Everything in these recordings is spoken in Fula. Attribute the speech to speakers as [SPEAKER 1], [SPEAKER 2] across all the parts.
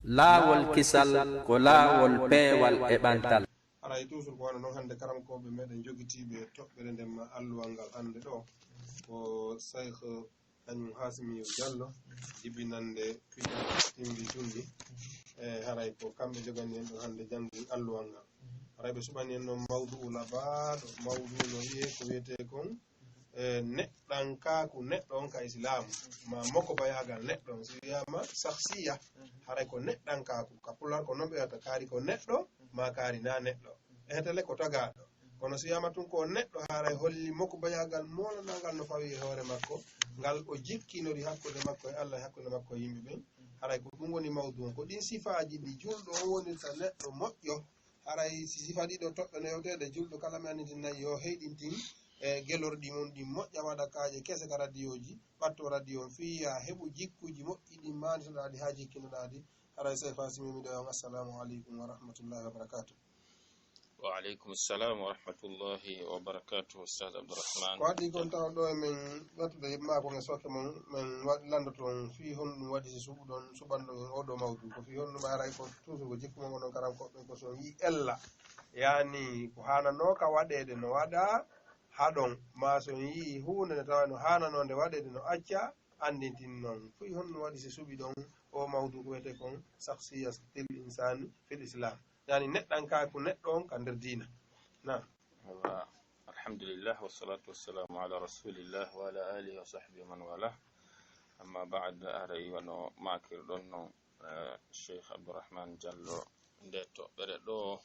[SPEAKER 1] laawol kisal ko laawol peewal e ɓantal.
[SPEAKER 2] aray toujours ko wana noon hannde karamkoɓe meɗen jogitiɓe toɓɓere nden alluwal ngal hannde ɗo ko Cheikh Hassimiou Hassimiou Diallo jibinande piɗa timbi tunni haray ko kamɓe jogani en ɗo hannde jangi alluwal ngal haray ɓe suɓani en noon mawdou labaɗo mawdou no wiye ko wiyete kon neɗɗankaku neɗɗo on ka islamu ma moko bayagal neɗɗo on so wiyama sahsiya haray ko neɗɗankaku ka pular ko noon ɓe wiyata kaari ko neɗɗo ma kaari na neɗɗo hetele ko tagaɗo kono so wiyama tun ko neɗɗo haray holli moko bayagal molanagal no fawi hoore makko ngal o jikkinori hakkude makko e Allah e hakkude makko e yimɓe ɓen haray ko ɗum woni mawdu on ko ɗin sifaji ɗi julɗo on wonirta neɗɗo moƴƴo haray si sifa ɗiɗo toɓɓe no yewtede julɗo kala mi annitinnayi yo heyɗintin gelorɗi mum ɗi moƴƴa waɗa kaaje kese ka radio ji ɓatto radio on fiya heɓu jikkuji moƴƴi ɗi manitoɗaɗi ha jikkinoɗaɗi haray Cheikh Hassimiou mi ɗo on assalamu aleykum wa rahmatullahi wa barakatuh.
[SPEAKER 3] Wa alaikum assalam wa rahmatullahi wa barakatuh. Oustaz Abdourahmane
[SPEAKER 2] ko addi kon taw ɗo emin wattude mako e sokke mon min landoto on fi honɗum waɗi si suɓuɗon suɓanɗo oɗo mawdu ko fi honɗum haray ko toujours ko jikku mon onon karam koɓɓen ko son yi ella yani ko hanano ka waɗede no waɗa haɗon ma son yi hunde nde tawa no hanano nde waɗede no acca andintin noon fi honɗum waɗi si suɓi ɗon o mawdu ko wiyete kon shakhsiyatul insani fil islam yani neɗɗankaku neɗɗo on ka nder diina na
[SPEAKER 3] alhamdulillah wassalatu wassalamu ala rasulillah wa ala alihi wa sahbihi man wala amma ba'd aray wano makirɗon noon Cheikh Abdourahmane Diallo nde toɓɓere ɗo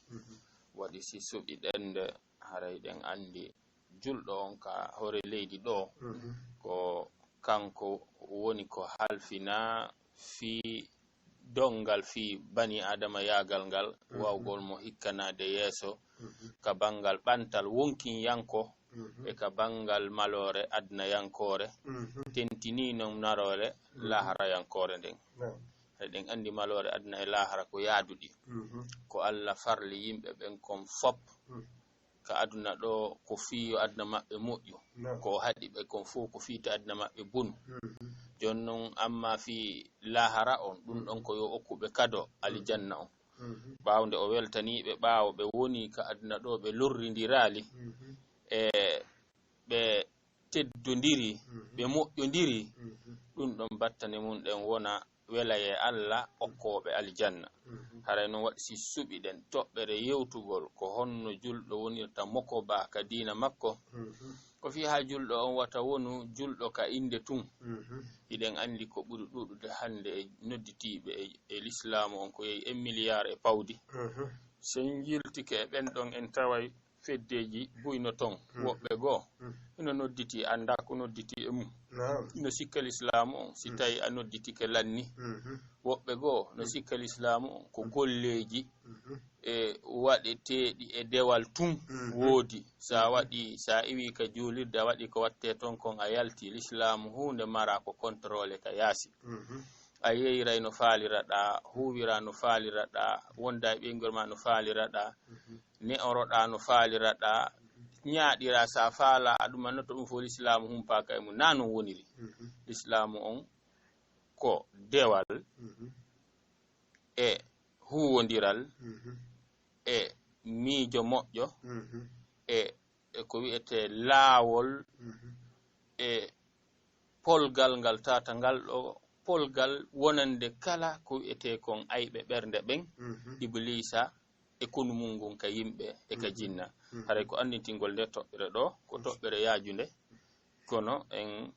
[SPEAKER 3] waɗi si suɓi ɗende haray ɗen andi julɗo on ka hoore leydi ɗo ko kanko woni ko halfina fi dongal fi bani adama yagal ngal wawgol mo hikkanade yeeso ka bangal ɓantal wonkin yanko e ka bangal malore adna yankore tentini non narore lahara yankore nden eɗen andi malore adna e lahara ko yaaduɗi ko Allah farli yimɓe ɓen kon fop ka aduna ɗo ko fiyo adna maɓɓe moƴƴo ko haɗi ɓe kon fof ko fiita adna maɓɓe bunu jon non amma fi lahara on ɗum ɗon ko yo okkuɓe kado alijanna on ɓawde o weltaniɓe ɓawo ɓe woni ka aduna ɗo ɓe lorridirali e ɓe teddodiri ɓe moƴƴodiri ɗum ɗon battane mum ɗen wona welaye Allah okkoɓe aljanna haray noon waɗi si suɓi ɗen toɓɓere yewtugol ko honno julɗo wonirta moko ba ka diina makko ko fi ha julɗo on wata wonu julɗo ka inde tun iɗen andi ko ɓuri ɗuɗude hande e nodditiɓe e l'islamu on ko yehi 1 milliard e pawdi sen yiltike e ɓen ɗon en taway feddeji buyno ton woɓɓe goo ino nodditi anda ko nodditi e mum no sikka l'islamu on si tawi a nodditike lanni woɓɓe goo no sikka l'islamu on ko golleji e waɗeteɗi e dewal tun woodi sa waɗi sa iwi ka julirde a waɗi ko watte ton kon a yalti l'islamu hunde mara ko contrôle ka yaasi a yeyiray no faaliraɗa huwira no faaliraɗa wonda e ɓeygol ma no faaliraɗa ne'oroɗa no faaliraɗa ñaaɗira sa faala aɗuma noto ɗum fo l'islamu humpaka e mum na non woniri l'islamu on ko dewal e huwodiral e miijo moƴƴo e ko wiyete laawol e polgal ngal tata ngal ɗo polgal wonande kala ko wiyete kon ayɓe ɓernde ɓen iblisa e konu mum ngun ka yimɓe e ka jinna haray ko andintingol nde toɓɓere ɗo ko toɓɓere yaajunde kono en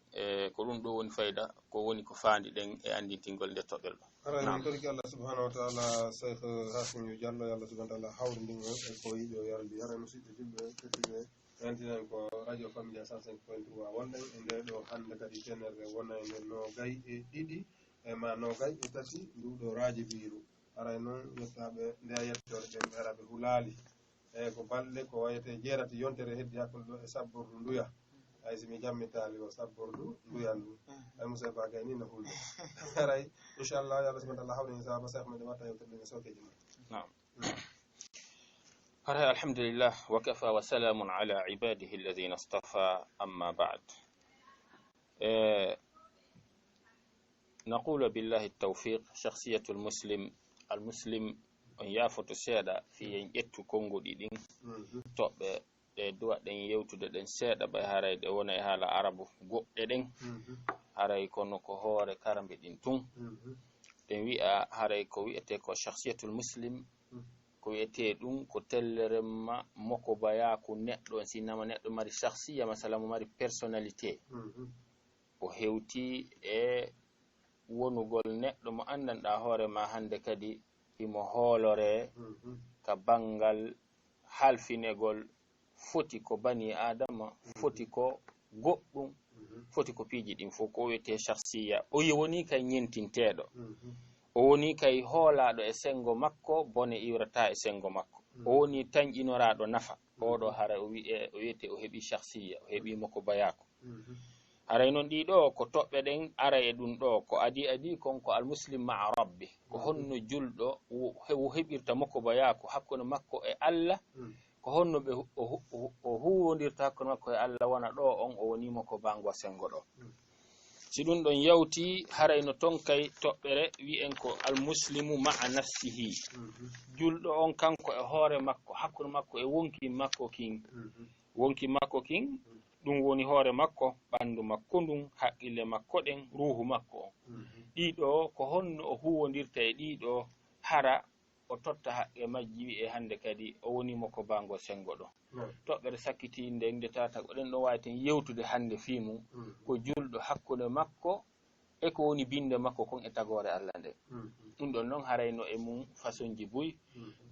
[SPEAKER 3] ko ɗum ɗo woni fayda ko woni ko faandi ɗen e andintingol nde toɓɓere ɗo
[SPEAKER 2] haray min torki Allah subhanahu wa ta'ala Cheikh Hassimiou Diallo Allah subhanahu wa ta'ala hawrindin on e ko yiɗi o yardi haray musidɓe julɓe kettiɓe yantinen ko radio familia 105.3 wonɗen e nde ɗo hande kadi tenere wona e nden no gayi e ɗiɗi e ma no gayi e tati nduɗo raaji biiru haray noon yettaɓe nde a yettore ɓen araɓe hulali e ko balɗe ko wayete jeerati yontere heddi hakkude ɗo e sabbordu nduya hay simi jammitali o sabbordu nduya ndu ay Moussa Ba gay ni no hulde haray inchallah Allah subhanahu wa ta'ala hawrini sahaba Cheikh meɗen watta yewtere ɗen e sokeji ma
[SPEAKER 3] haray alhamdulillah wa kafa wa salamun ala ibadihi alladhina istafa amma ba'd نقول بالله التوفيق شخصية المسلم on yafoto seeɗa fi en ƴettu konngudi ɗin toɓɓe ɗe duwa ɗen yewtude ɗen seeɗa ɓay haray ɗe wona e haala arabu goɗɗe ɗen haray kono ko hoore karambe ɗin tun ɗen wi'a haray ko wi'ete ko shakhsiyatul muslim ko wi'ete ɗum ko telleremma moko bayaku neɗɗo on sinnama neɗɗo mari shakhsiya masala mo mari personnalité o hewti e wonugol neɗɗo mo andanɗa hoore ma hande kadi imo hoolore ka bangal halfinegol foti ko bani adama foti ko goɗɗum foti ko piiji ɗin fof ko wiyete shakhsiya o woni kay ñentinteɗo o woni kay hoolaɗo e sengo makko bone iwrata e sengo makko o woni tañƴinoraɗo nafa oɗo hara o wiyete o heeɓi shakhsiya o heeɓimo ko bayako haray noon ɗiɗo ko toɓɓe ɗen ara e ɗum ɗo ko adi kon ko almuslim maa rabbi ko honno julɗo o heɓirta makko bayako hakkude makko e Allah ko honno ɓe o huwondirta hakkude makko e Allah wona ɗo on o wonimo ko bango sengo ɗo si ɗum ɗon yawti haray no ton kay toɓɓere wi'en ko almuslimu maa nafsihi julɗo on kanko e hoore makko hakkude makko e wonki makko kin ɗum woni hoore makko ɓandu makko ndun haqqille makko ɗen ruhu makko on ɗiɗo ko honno o huwondirta e ɗiɗo hara o totta haqqe majji wi'e hande kadi o wonimo ko bango sengo ɗo toɓɓere sakkiti nde tata ko ɗen ɗon wawi ten yewtude hande fi mum ko julɗo hakkude makko e ko woni binde makko kon e tagore Allah nde ɗum ɗon noon harayno e mum façon ji buy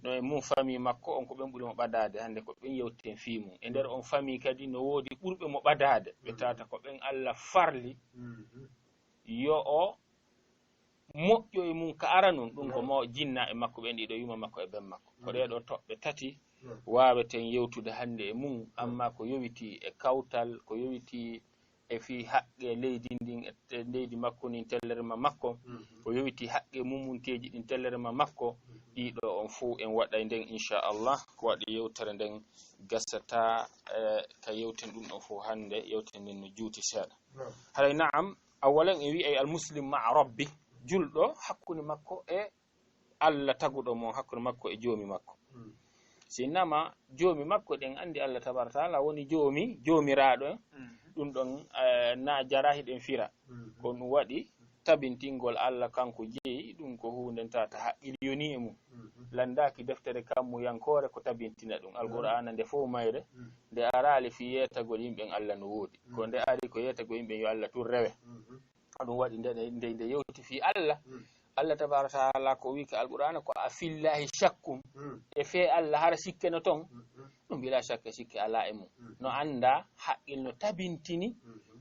[SPEAKER 3] no e mum famille makko on ko ɓen ɓuuri mo ɓadade hande ko ɓen yewtiten fi mum e nder on famille kadi no woodi ɓurɓe mo ɓadade ɓe tata ko ɓen Allah farli yo o moƴƴo e mum ka ara non ɗum ko mo jinna e makko ɓen ɗiɗo yuma makko e ben makko ko ɗeɗo toɓɓe tati waweten yewtude hande e mum amma ko yowiti e kawtal ko yowiti e fi haqqe leydi ndin e leydi makko nin tellerema makko ko yowiti haqqe mumunteji ɗin tellerema makko ɗiɗo on fuu en waɗay nden inchallah ko waɗi yewtere nden gasata ka yewten ɗum ɗon fuu hande yewten nden no juuti seeɗa haray naam awalan en wi'ay almuslim maa rabbi julɗo hakkude makko e Allah taguɗo mo hakkude makko e joomi makko sinnama joomi makko ɗen andi Allah tabaraka taala woni joomiraɗo ɗum ɗon na jara hiɗen fira ko ɗum waɗi tabintingol Allah kanko jeeyi ɗum ko hunde tata haqqil yoni e mum landaki deftere kammu yankore ko tabintina ɗum alqur'ana nde fof mayre nde arali fi yetagol yimɓen Allah no woodi ko nde ari ko yetagol yimɓen yo Allah tun rewe ɗum waɗi nde yewti fi Allah tabaraka taala ko wi ka alqur'ana ko a fillahi shakkum e fe Allah hara sikkeno ton ɗum bila shakka sikke ala e mum no anda haqqil no tabintini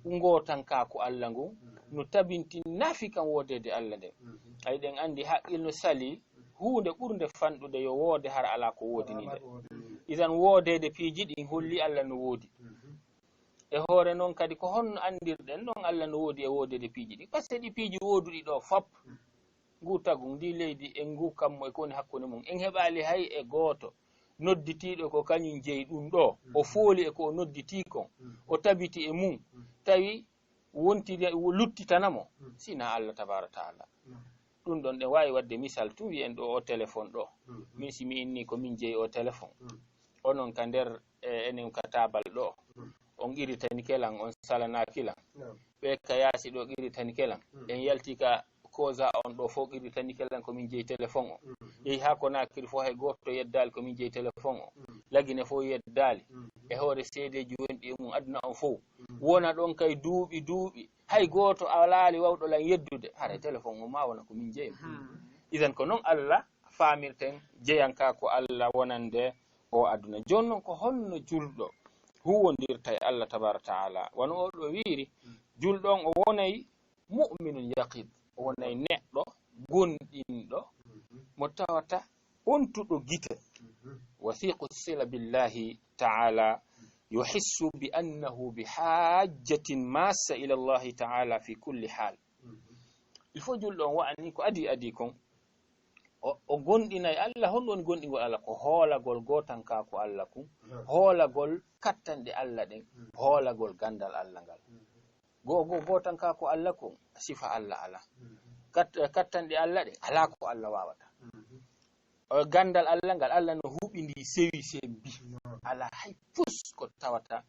[SPEAKER 3] ngotanka ko Allah ngu no tabintini nafi kan wodede Allah nden ay ɗen andi haqqil no sali hunde ɓurde fanɗude yo woode hara ala ko wodini nde idan wodede piiji ɗin holli Allah no woodi e hoore noon kadi ko honno andirɗen noon Allah no woodi e wodede piiji ɗi par ce que ɗi piiji woduɗi ɗo fop ngu tagu ndi leydi en ngu kammo e ko woni hakkude mum en heɓali hay e gooto nodditiɗo ko kañum jeeyi ɗum ɗo o fooli e ko o nodditi kon o tabiti e mum tawi wontiri luttitanamo sina Allah tabaraka taala ɗum ɗon ɗen wawi wadde misal tu wi'en ɗo o téléphone ɗo min simi inni ko min jeeyi o téléphone onon ka nder enen ka tabal ɗo on iritani kelan on salanakilan ɓe ka yaasi ɗo iritani kelan en yalti ka kosa on ɗo fof iritani kelan komin jeeyi téléphone o yehi ha ko nakiri fof hay goto yeddali komin jeeyi téléphone o lagine fof yeddali e hoore seedeji wonɗi e mum aduna on fof wona ɗon kay duuɓi hay goto a laali wawɗo lan yeddude haray téléphone o ma wona komin jeeyi idan ko noon Allah famirten jeeyanka ko Allah wonande o aduna joni noon ko honno julɗo huwondirta e Allah tabaraka taala wono oɗo wiiri julɗo on o wonay mu'minun yaqid o wonay neɗɗo gonɗinɗo mo tawata ontuɗo gite wasiqu sila billahi taala yuhissu bi annahu bi hajjatin massa ila allahi taala fi kulli hal il faut julɗo on wa'ani ko adi kon o gonɗinay Allah honɗo woni gonɗingol Allah ko hoolagol gotanka ko Allah kum hoolagol kattanɗe Allah ɗen hoolagol gandal Allah ngal gotanka ko Allah kum sifa Allah ala kattanɗe Allah ɗe ala ko Allah wawata gandal Allah ngal Allah no huɓindi sewi sebbi ala hay pus ko tawata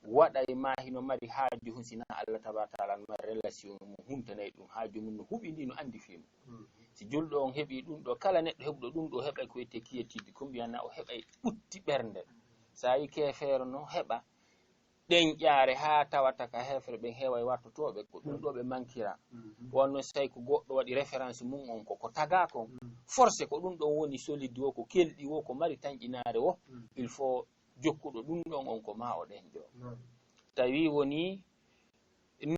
[SPEAKER 3] waɗay maahi no mari haaju hun sina Allah tabaraka taala no mari relation mum humtanayi ɗum haaju mum no huɓindi no andi fimo si julɗo on heɓi ɗum ɗo kala neɗɗo heɓɗo ɗum ɗo heɓay ko wiyete kiyetide ko mbiyana o heɓay ɓutti ɓernde sa yi kefeero no heɓa ɗen ƴaare ha tawata ka hefere ɓen heeway wattotoɓe ko ɗum ɗo ɓe mankira wonno so tawi ko goɗɗo waɗi référence mum on ko taga kon forcé ko ɗum ɗon woni solide wo ko kelɗi wo ko mari tañƴinaare wo il faut jokkuɗo ɗum ɗon on ko ma o ɗen jo tawi woni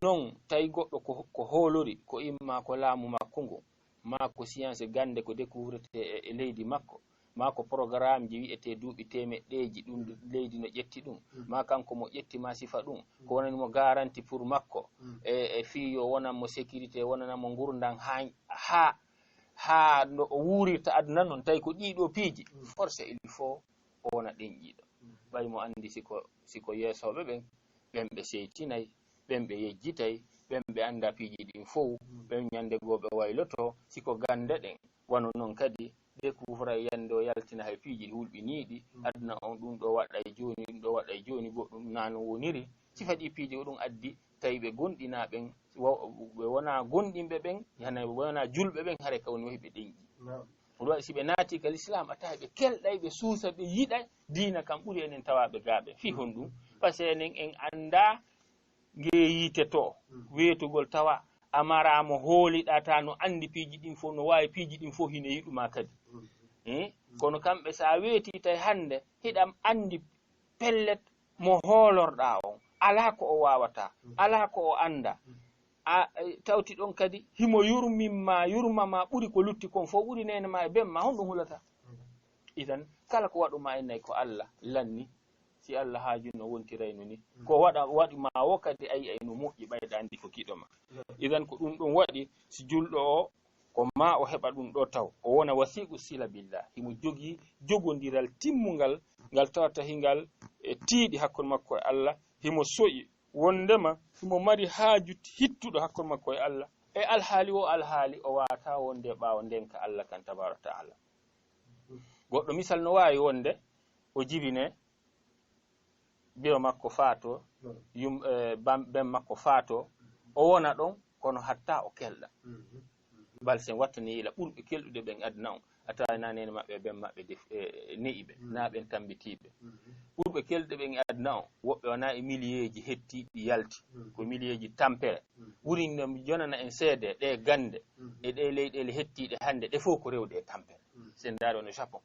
[SPEAKER 3] non tawi goɗɗo ko hoolori ko imma ko laamu makko ngu ma ko science gande ko découvrete e leydi makko ma ko programme ji wi'ete duuɓi temeɗɗeji ɗum leydi no ƴetti ɗum ma kanko mo ƴetti ma sifa ɗum ko wonanimo garanti pour makko e fiyo wonanmo sécurité wonanamo gurdam ha no o wurirta aduna noon tawi ko ɗiɗo piiji forcé il faut o wona ɗenƴiɗo ɓay mo andi siko yeesoɓe ɓen ɓe seytinayi ɓen ɓe yejjitayi ɓen ɓe anda piiji ɗin fof ɓen ñande goo ɓe wayloto siko gande ɗen wano noon kadi découvra yande o yaltina hay piiji ɗi hulɓiniɗi aduna on ɗum ɗo waɗay joni ɗum ɗo waɗay joni goɗɗum nano woniri sifa ɗi piiji o ɗum addi tawi ɓe gonɗina ɓen ɓe wona gonɗinɓe ɓen hana ɓe wona julɓe ɓen haare kawni wahi ɓe ɗenƴi ɗum waɗi si ɓe naati ka l'islam a tawi ɓe kelɗay ɓe suusa ɓe yiɗay diina kam ɓuuri enen tawaɓe gaaɓe fi hon ɗum par ce que enen en anda ngeeyite to weetugol tawa amaramo hooliɗata no andi piiji ɗin fof no wawi piiji ɗin fof hine yiɗuma kadi kono kamɓe sa weeti tawi hande hiɗam andi pellet mo hoolorɗa on ala ko o wawata ala ko o anda a tawti ɗon kadi himo yurmama ɓuri ko lutti kon fof ɓuri nene ma e bemma honɗum hulata idan kala ko waɗuma ennayi ko Allah lanni si Allah haaju no wontirayno ni ko waɗima wo kadi ayi ay no moƴƴi ɓayda andi ko kiɗoma idan ko ɗum ɗon waɗi si julɗo o ko ma o heɓa ɗum ɗo taw o wona wasiqu sila billah himo jogii jogodiral timmugal ngal tawata hingal e tiiɗi hakkude makko e Allah himo soƴi wondema himo mari haaju hittuɗo hakkude makko e Allah e alhaali o wata wonde ɓaawo ndenka Allah kan tabaraka taala goɗɗo misal no wawi wonde o jibine biyo makko faato ben makko faato o wona ɗon kono hatta o kelɗa bal sen wattani ila ɓurɓe kelɗude ɓen aduna on a tawi na nene maɓɓe ben maɓɓe ne'iɓe na ɓen tambitiɓe ɓurɓe kelɗude ɓen e aduna on woɓɓe wona e millier ji hettiɗi yalti ko millier ji tampere ɓuri no jonana en seede ɗe gande e ɗe leyɗele hettiɗe hande ɗe fof ko rewde e tampere sen daari ono Japon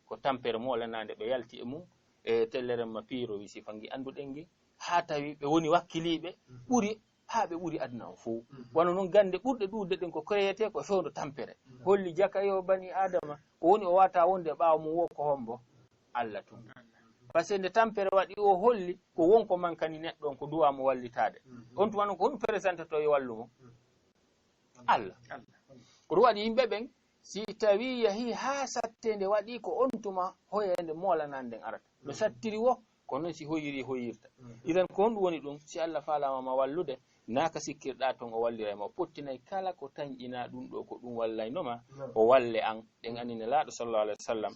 [SPEAKER 3] ko tampere molanade ɓe yalti e mum e tellere ma piiro wi sifangi anduɗen gi ha tawi ɓe woni wakkiliɓe ɓuri ha ɓe ɓuri aduna o fof wano noon gande ɓurɗe ɗuɗde ɗen ko créété ko fewdo tampere holli jaka yo bani adama ko woni o wata wonde ɓaawo mum wo ko hombo Allah tum par ce que nde tampere waɗi o holli ko wonko mankani neɗɗo on ko duwamo wallitade on tuma noon ko honum présenté to e wallumo Allah ko ɗum waɗi yimɓe ɓen si tawi yahi ha sattede waɗi ko on tuma hoyende molanande nden arata no sattiri wo ko noon si hoyiri hoyirta idan ko honɗum woni ɗum si Allah faalamama wallude naka sikkirɗa toon o wallirayma o pottinayi kala ko tañƴina ɗum ɗo ko ɗum wallaynoma o walle an ɗen annine laaɗo sallallahu alayhi wa sallam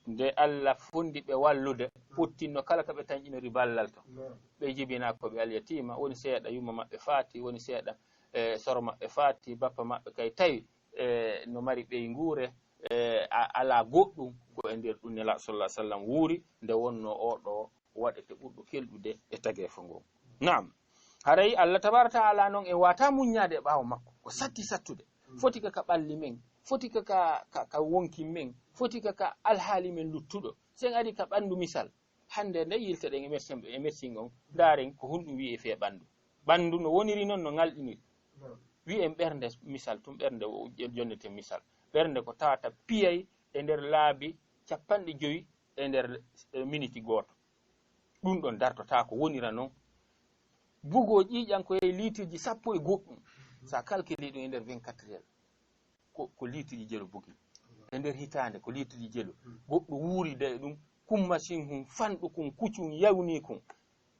[SPEAKER 3] nde Allah fundi ɓe wallude pottinno kala ko ɓe tañƴinori ballal to ɓe jibina ko ɓe alyatima woni seeɗa yumma maɓɓe faati woni seeɗa soro maɓɓe faati bappa maɓɓe kay tawi no mari ɓey nguure ala goɗɗum ko e nder ɗum nelaɗo sallallahu alayhi wa sallam wuuri nde wonno oɗo waɗete ɓurɗo kelɗude e tageefo ngo naam haray Allah tabaraka taala noon e wata muññade e ɓaawo makko ko satti sattude foti ka ɓalli men foti ka wonki men foti ka alhaali men luttuɗo sen ari ka ɓanndu misal hande nde yilteɗen e médecine on daren ko hunɗum wi'e fe ɓanndu no woniri noon no ngalɗiniri wi'en ɓernde misal tum ɓernde jonneten misal ɓernde ko tawata piyay e nder laabi 50 e nder miniti goto ɗum ɗon dartota ko wonira noon bugo ƴiƴanko e litriji 10 e goɗɗum sa calcule ɗum e nder 24 heures ko litriji jelo bugi e nder hitande ko litriji jelo goɗɗo wuuri de ɗum kum machine hum fanɗu kum kuccum yawni kum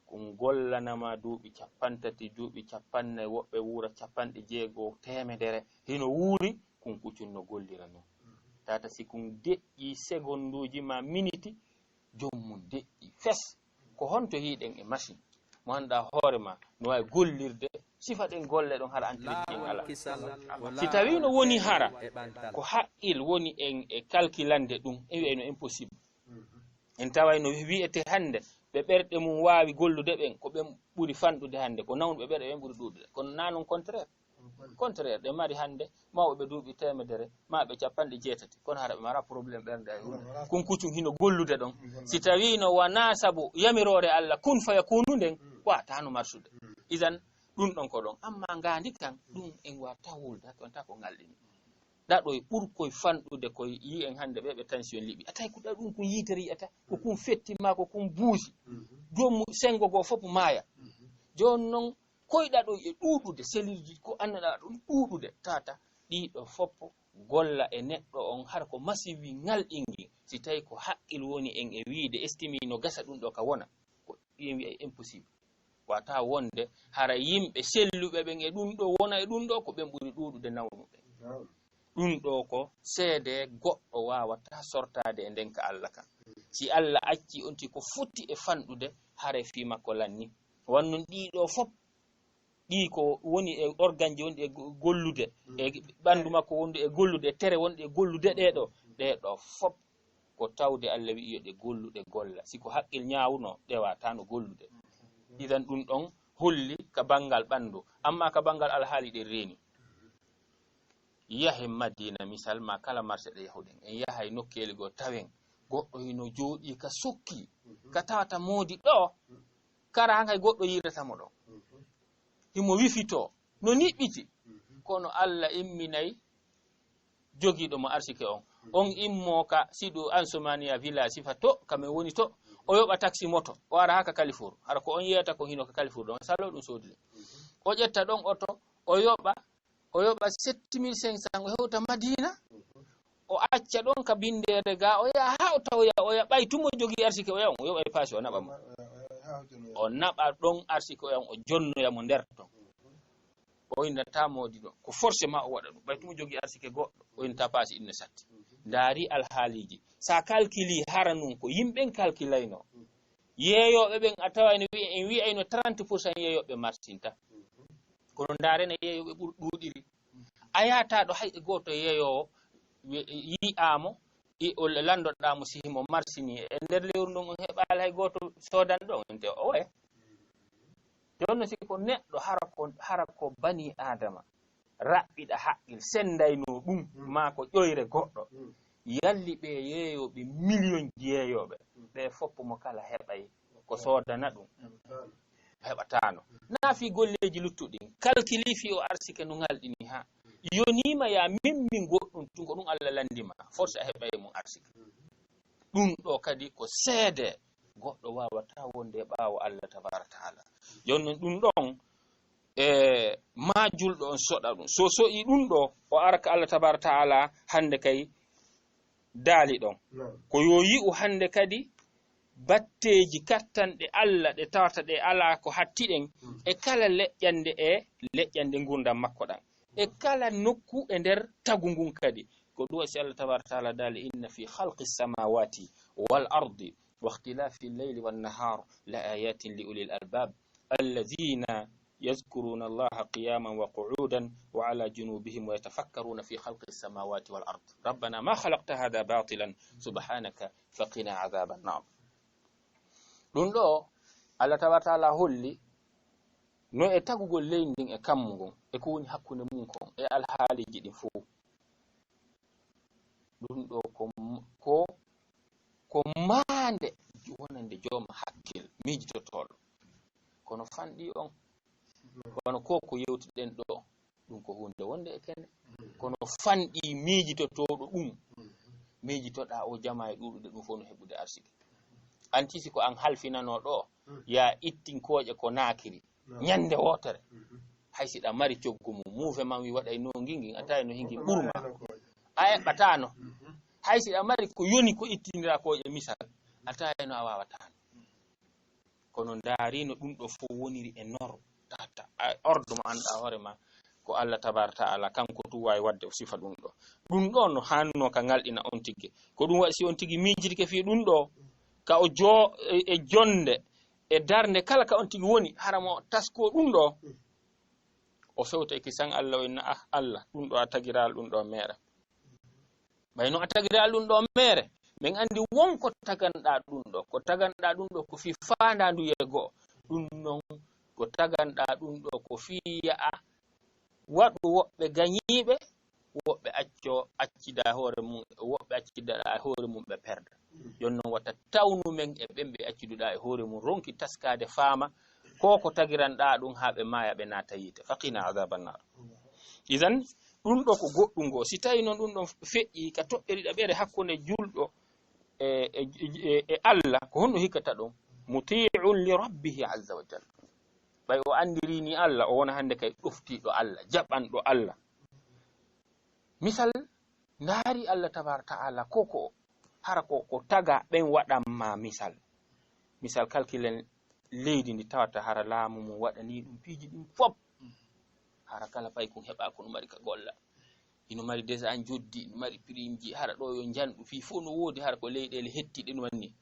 [SPEAKER 3] kun gollanama duuɓi capantati duuɓi capannayi woɓɓe wuura capanɗe jeegoo temedere hino wuuri kun kuccunno gollira non tata si kun deƴƴi seconduji ma miniti jommum deƴƴi fes ko honto hiiɗen e machine mo annduɗa hoore ma no wawi gollirde sifa ɗen golle ɗon hara entretien ala si tawi no woni hara ko haqqil woni en e calculande ɗum e wiyayno impossible en tawayno wiyete hannde ɓe ɓerɗe mum wawi gollude ɓen ko ɓen ɓuri fanɗude hannde ko nawnuɓe ɓerɗe ɓen ɓuri ɗuɗude kono nanon contraire ɗe mari hannde mawɓe duuɓi temedere maɓe capanɗe jeetati kono hara ɓe mara probléme ɓernde ay hunde kun kuccum hino gollude ɗon si tawi no wona sabu yamirore Allah kun faya kunu nden watano marsude isan ɗum ɗon ko ɗon amma ngandi kan ɗum en wata wulde wonta ko ngalɗini ɗaɗo e ɓurkoye fanɗude koye yi en hannde ɓe tension liɓi atay ko ɗum kun yitere yiyata ko kun fettima ko kun buusi jomum sengo goo fof maaya joni noon koyɗa ɗo e ɗuɗude selirji ko annaɗa ɗum ɗuɗude tata ɗiɗo foppo golla e neɗɗo on har ko masiwi ngalɗingi si tawi ko haqqil woni en e wiide estimi no gasa ɗum ɗo ka wona ko ɗin wiya impossible wata wonde hara yimɓe selluɓe ɓen e ɗum ɗo wona e ɗum ɗo ko ɓen ɓuri ɗuɗude nawnuɓe ɗum ɗo ko seede goɗɗo wawata sortade e nden ka Allah kan si Allah acci onti ko fotti e fanɗude hare fi makko lanni wannun ɗiɗo fop ɗi ko woni e organe ji wonɗi e gollude e ɓandu makko wondu e gollude e tere wonɗi e gollude ɗeɗo fop ko tawde Allah wi'i yo ɗe golluɗe golla siko haqqil ñawuno ɗewatano gollude idan ɗum ɗon holli ka bangal ɓandu amma ka bangal alhaali ɗe reeni yahe Madina misal ma kala marché ɗe yahuɗen en yahay nokkeli goo tawen goɗɗo hino jooɗi ka sokki ka tawata moodi ɗo kara hankay goɗɗo yiratamo ɗo himo wifito no niɓɓiti kono Allah imminayi jogiiɗo mo arsike on immo ka siɗo Ansomania village sifa to kamen woni to o yoɓa taxi moto o ara haka Kalifour hara ko on yeyata ko hino ka Kalifour ɗon salo ɗum soodile o ƴetta ɗon oto o yoɓa 7500 o hewta Madina o acca ɗon ka bindere ga o yaha ha o tawya o ya ɓay tumo jogii arsike o yaw o yoɓa e paasi o naɓa mo o naɓa ɗon arsike o yaw o jonnoyamo nder ton o innata moodi ɗo ko forcément o waɗa ɗum ɓay tumo jogii arsike goɗɗo o innata paasi inne satti ndaari alhaaliji sa calculi hara nun ko yimɓen calculayno yeeyoɓe ɓen a tawayno en wiyayno 30% yeeyoɓe marsinta kono ndaarena yeeyoɓe ɓuri ɗuuɗiri a yahata ɗo hayɗe gooto yeeyowo yi'amo o landoɗamo si himo marsini e nder lewru ndon on heɓaali hay gooto soodan ɗon ente owe jonno siko neɗɗo hara ko bani adama raɓɓiɗa haqqil sendayno ɗum ma ko ƴoyre goɗɗo yalli ɓe yeeyoɓe million ji yeeyoɓe ɓe foppo mo kala heɓay ko soodana ɗum heɓatano naafi golleji luttuɗin calculi fi o arsike no ngalɗini ha yonima ya mimmin goɗɗum tun ko ɗum Allah landima force a heɓay mum arsike ɗum ɗo kadi ko seede goɗɗo wawata wonde e ɓaawo Allah tabaraka taala jonnon ɗum ɗon e majulɗo on soɗa ɗum so soƴi ɗum ɗo o araka Allah tabaraka taala hande kay daali ɗon ko yo yi'u hande kadi batteji kattanɗe Allah ɗe tawata ɗe ala ko hattiɗen e kala leƴƴande ngurdam makko ɗan e kala nokku e nder tagu ngun kadi ko ɗum si Allah tabaraka taala daali inna fi khalqi samawati wal ardi wa ikhtilafi al-layli wan nahar la ayatin li ulil albab alladhina yazkuruna allaha qiyaman wa qu'udan wa ala junubihim wa yatafakkaruna fi khalqi samawati wal ard rabbana ma khalaqta hadha batilan subhanaka faqina adhaban nar ɗum ɗo Allah tabaraka taala holli no e tagugol leydi ndin e kammugon e ko woni hakkunde mum kon e alhaaliji ɗin fof ɗum ɗo ko maande wonande jooma hakkil miijitotoɗo kono fanɗi on kono ko yewtiɗen ɗo ɗum ko hunde wonde e kene kono fanɗi miijitotoɗo ɗum miijitoɗa o jama e ɗuɗude ɗum fof no heɓude arsike antisi ko an halfinano ɗo ya ittinkooƴe ko naakiri ñande wotere hay siɗa mari coggu mum muufe man wi waɗay no ngingi a tawi no hingi ɓurma a eɓɓatano hay siɗa mari ko yoni ko ittindira koƴe misal a tawi no a wawatano kono ndaarino ɗum ɗo fof woniri e nor tata ordre mo annduɗa hoore ma ko Allah tabaraka ta'ala kanko tu wawi wadde o sifa ɗum ɗo ɗum ɗo no hanno ka ngalɗina on tigge ko ɗum waɗi si on tigi miijirike fi ɗum ɗo ka o e jonde e darnde kala ka on tigi woni haramo tasko ɗum ɗo o fewta e kisan Allah o inna Allah ɗum ɗo a tagiral ɗum ɗo mere ɓayno a tagiral ɗum ɗo mere min andi wonko taganɗa ɗum ɗo ko taganɗa ɗum ɗo ko fi faandandu yego ɗum non ko taganɗa ɗum ɗo ko fi ya'a waɗu woɓɓe gañiɓe woɓɓe accida hoore mum woɓɓe accidaɗa e hoore mum ɓe perda jon noon watta tawnu men e ɓemɓe acciduɗa e hoore mum ronki taskade faama ko tagiranɗa ɗum ha ɓe maya ɓe naata yiite faqina adabannar idan ɗum ɗo ko goɗɗum go si tawi noon ɗum ɗon feƴƴi ka toɓɓere ɗaɓere hakkunde julɗo e Allah ko honno hikkata ɗum muti'un li rabbihi azza wa jalla ɓay o andirini Allah o wona hande kay ɗoftiɗo Allah jaɓanɗo Allah misal ndaari Allah tabaraka ta'ala koko hara ko taga ɓen waɗanma misal kalkilen leydi ndi tawata hara laamu mum waɗani ɗum piiji ɗum fop hara kala pay kon heɓa ko ɗum mari ka golla ino mari déjà an joddi ino mari primji hara ɗo yo janɗu fi fof no woodi hara ko leyɗele hettiɗe ɗum wanni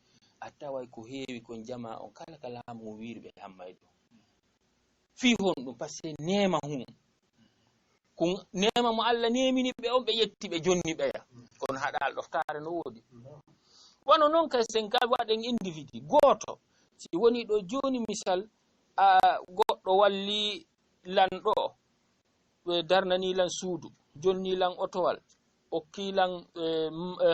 [SPEAKER 3] a taway ko heewi kon jama on kala ka laamu wirɓe hammay ɗo fi hon ɗum par ce que nema hum ko nema mo Allah nemini ɓe on ɓe yetti ɓe jonni ɓeya kono haɗal ɗoftare no woodi wono noon kay sen ka waɗen individu gooto si woni ɗo joni misal goɗɗo walli lan ɗo ɓe darnani lan suudu jonni lan otowal okkilan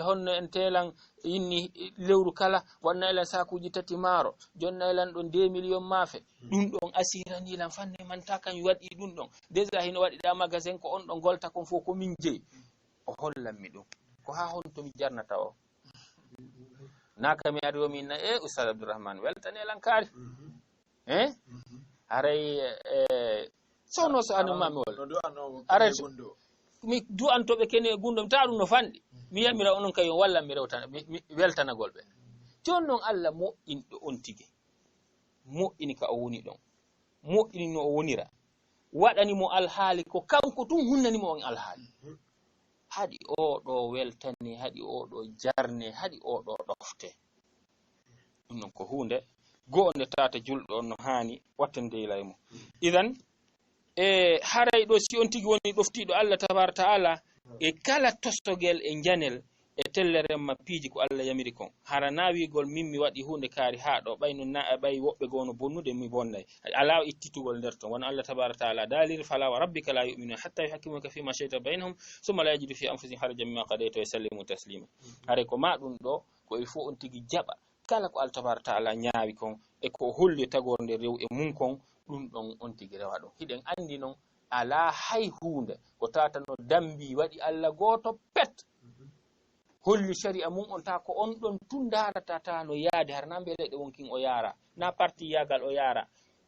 [SPEAKER 3] honno en telan yinni lewru kala wanna elan sakuji 3 maaro jonna elan ɗon 2 million maafe ɗum ɗon asirani lan fanne man ta kan waɗi ɗum ɗon déjà hino waɗiɗa magasin ko on ɗon golta kon fof ko min jeyi o hollanmi ɗum ko ha hon to mi jarnata o naka mi ari o min na Oustaz Abdourahmane weltane lan kaari haray sono so anu mami wol aray mi du'antoɓe kene gundo mi tawa ɗum no fanɗi mi yamira onon kay walla mi rewtana mi weltanagol ɓe jon noon Allah moƴƴinɗo on tigi moƴƴini ka o woni ɗon moƴƴini no o wonira waɗani mo alhaali ko kanko tun hunnanimo on alhaali haɗi oɗo weltane haɗi oɗo jarne haɗi oɗo ɗofte ɗum noon ko hunde go'o nde tata julɗo on no hani watta ndeylay mo idan haray ɗo si on tigi woni ɗoftiɗo Allah tabaraka ta'ala e kala tostogel e janel e telleremma piiji ko Allah yamiri kon hara nawigol min mi waɗi hunde kaari ha ɗo ɓay no ɓay woɓɓe gono bonnude mi bonnay ala ittitugol nder ton wona Allah tabaraka ta'ala dalir fala wa rabbika la yu'minuna hatta yuhakkimuka fima shayta bainahum summa la yajidu fi anfusihim harajan mimma qadayta wa yusallimu taslima haray ko ma ɗum ɗo ko il faut on tigi jaɓa kala ko Allah tabaraka ta'ala ñaawi kon e ko holli tagorde rew e mum kon ɗum ɗon on tigi rewa ɗum hiɗen andi noon ala hay hunde ko tata no dambi waɗi Allah goto pet holli sharia mum on ta ko on ɗon tun darata ta no yaade har na mbele ɗe wonkin o yara na parti yagal o yara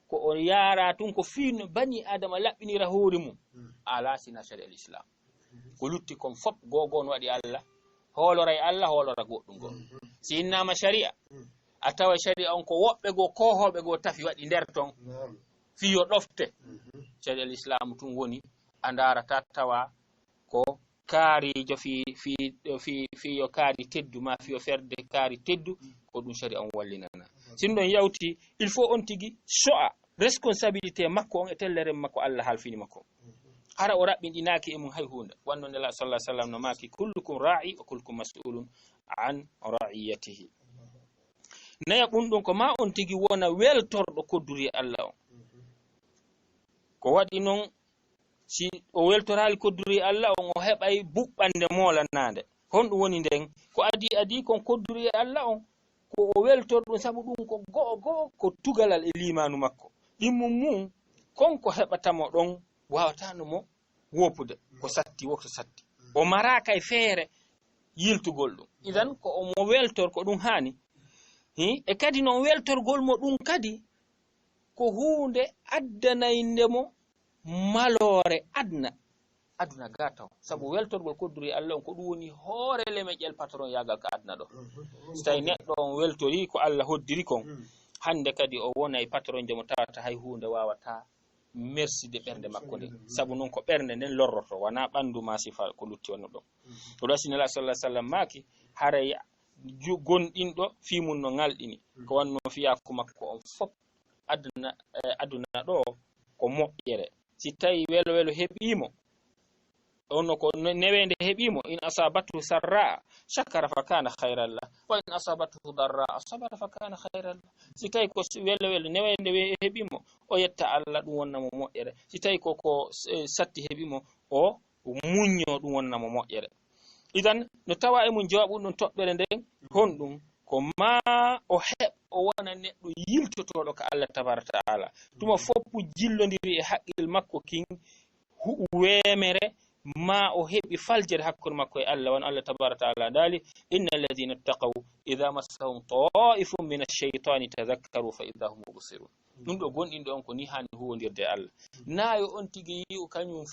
[SPEAKER 3] ko o yara tun ko fino bani adama laɓɓinira hoore mum ala sina sharia l'islam ko lutti kon fop gogon waɗi Allah hooloray Allah hoolora goɗɗum goo si innama sharia a tawa sharia on ko woɓɓe goo kohoɓe goo tafi waɗi nder ton fiyo ɗofte sharia l'islam tun woni a darata tawa ko kaarijo fiyo kaari teddu ma fiyo ferde kaari teddu ko ɗum sharia on wallinana sin ɗon yawti il faut on tigi so'a responsabilité makko on e tellere makko Allah halfini makko hara o raɓɓinɗinaki e mum hay hunde wanno nela sallah sallam no maki kullukum ra'i wa kullukum mas'ulun an ra'iyatihi naya ɗum ɗum ko ma on tigi wona weltorɗo kodduri Allah on ko waɗi noon si o weltorali kodduri Allah on o heɓay buɓɓande molanade honɗum woni nden ko adi kon kodduri Allah on ko o weltor ɗum sabu ɗum ko go'o ko tugalal e limanu makko ɗimmum mum konko heɓatamo ɗon wawatano mo wopude ko satti wokto satti o maraka e feere yiltugol ɗum idan ko omo weltor ko ɗum hani e kadi noon weltorgol mo ɗum kadi ko hunde addanaydemo malore aduna gataw sabu weltorgol kodduri Allah on ko ɗum woni hoorele me ƴel patron yagal ka aduna ɗo so tawi neɗɗo on weltori ko Allah hoddiri kon hande kadi o wona e patron jomo tawata hay hunde wawata merci de ɓernde makko nde sabu noon ko ɓernde nden lorroto wona ɓandu ma sifa ko lutti wonno ɗon to rasulullah sallallahu alaihi wasallam maki haray gonɗinɗo fimum no ngalɗini ko wanno fiyaku makko on fop aduna ɗo ko moƴƴere si tawi welo welo heɓimo ono ko newende heɓimo in asabatu sarra shakara fa kana khayran lah wa in asabatu darra sabara fa kana khayran lah si tawi ko welo welo newende heɓimo o yetta Allah ɗum wonnamo moƴƴere si tawi ko satti heɓimo o muñño ɗum wonnamo moƴƴere idan no tawa e mum jawabu ɗum toɓɓere nden honɗum ko ma o heɓ o wona neɗɗo yiltotoɗo ko Allah tabaraka taala tuma foppu jillodiri e haqqil makko kin wemere ma o heɓi faljere hakkude makko e Allah won Allah tabaraka taala dali innal ladina ittaqaw idha massahum ta'ifun min ash-shaytani tadhakkaru fa idha hum mubsirun ɗum ɗo gonɗinɗo on ko ni hande huwodirde Allah nayo on tigi yi'u kañum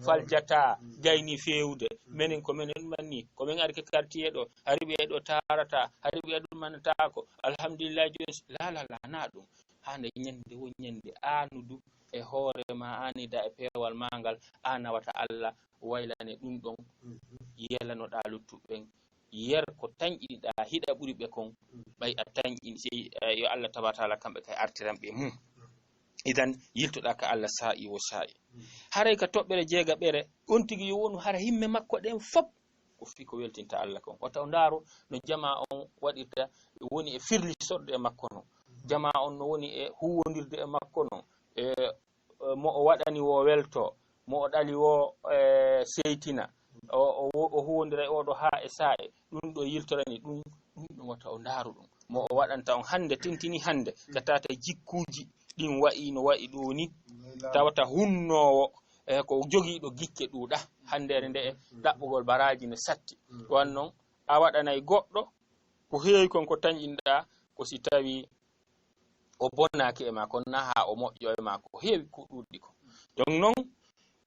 [SPEAKER 3] faljata gayni fewde menen ko menen manni ko men ari ke quartier ɗo hariɓe ɗo tarata hariɓe ɗum manatako alhamdulillah joni la na ɗum hande ñande won ñande anudu e hoore ma anida e pewal mangal anawata Allah waylane ɗum ɗon yelanoɗa luttuɓen yer ko tañƴiɗa hiɗa ɓuri ɓe kon ɓay a tañƴini yo Allah tabaraka taala kamɓe kay artiranɓe mum idan yiltoɗa ka Allah sa'i wo sa'i haray ka toɓɓere jeegaɓere on tigi yo wonu hara himme makko ɗen fop ko fi ko weltinta Allah kon wata o ndaaro no jama on waɗirta woni e firli soɗɗo e makko no jama on no woni e huwondirde e makko no mo o waɗani wo welto mo o ɗali wo seytina o huwondira e oɗo ha e sa'e ɗum ɗo yiltorani ɗum wata o ndaaru ɗum mo o waɗanta on hande tintini hande ka tata jikkuji ɗin wa'i no wa'i ɗo ni tawata hunnowo ko jogiiɗo gikke ɗuuɗa handere nde ɗaɓɓugol baraji no satti wannon a waɗanay goɗɗo ko heewi kon ko tañƴinɗa ko si tawi o bonnaki e ma ko naha o moƴƴo e ma ko heewi ko ɗuɗɗi ko donc noon